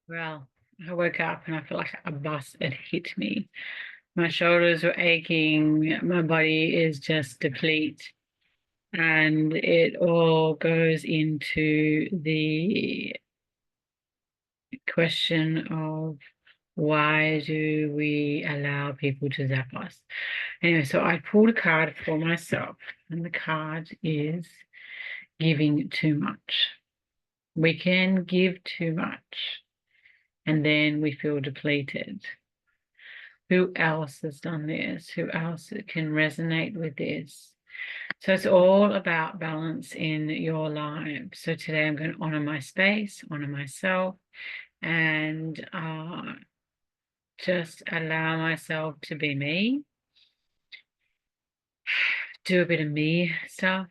Well, I woke up and I felt like a bus had hit me. My shoulders were aching. My body is just deplete. And it all goes into the question of why do we allow people to zap us? Anyway, so I pulled a card for myself, and the card is giving too much. We can give too much, and then we feel depleted. Who else has done this? Who else can resonate with this? So it's all about balance in your life. So today I'm going to honor my space, honor myself, and just allow myself to be me, do a bit of me stuff.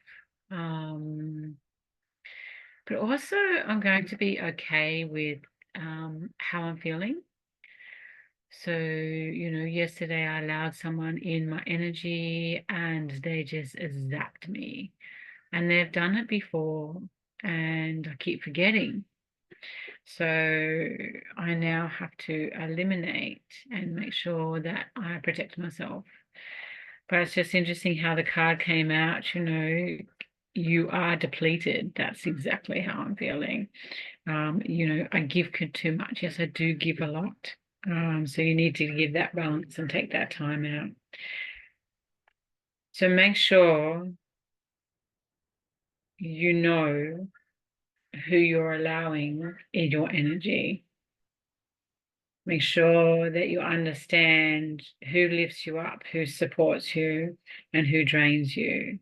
Um, but also, I'm going to be okay with how I'm feeling. So, yesterday I allowed someone in my energy and they just zapped me. And they've done it before and I keep forgetting. So I now have to eliminate and make sure that I protect myself. But it's just interesting how the card came out, you are depleted. That's exactly how I'm feeling. I give too much. Yes, I do give a lot. So you need to give that balance and take that time out. So make sure you know who you're allowing in your energy. Make sure that you understand who lifts you up, who supports you, and who drains you.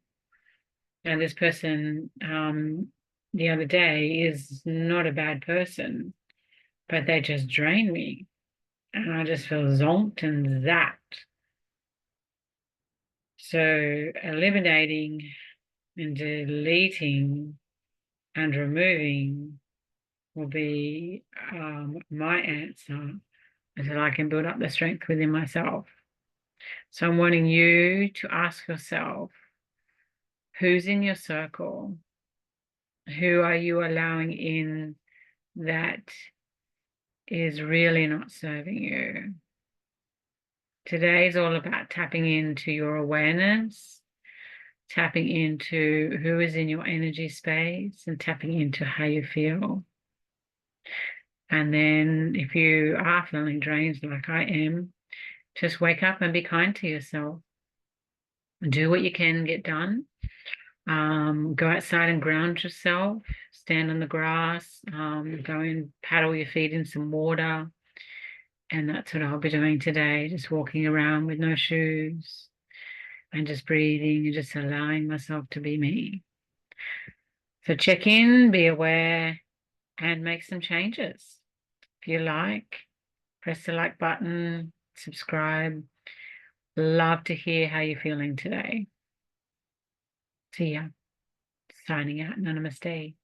Now, this person the other day is not a bad person, but they just drain me. And I just feel zonked and zapped. So eliminating and deleting and removing will be my answer so that I can build up the strength within myself. So I'm wanting you to ask yourself, who's in your circle? Who are you allowing in that is really not serving you? Today is all about tapping into your awareness, tapping into who is in your energy space, and tapping into how you feel. And then if you are feeling drained like I am, just wake up and be kind to yourself. Do what you can get done. Go outside and ground yourself, stand on the grass, go and paddle your feet in some water. And that's what I'll be doing today, just walking around with no shoes and just breathing and just allowing myself to be me. So check in, be aware, and make some changes. If you like, press the like button, subscribe. Love to hear how you're feeling today. See ya. Signing out. Namaste.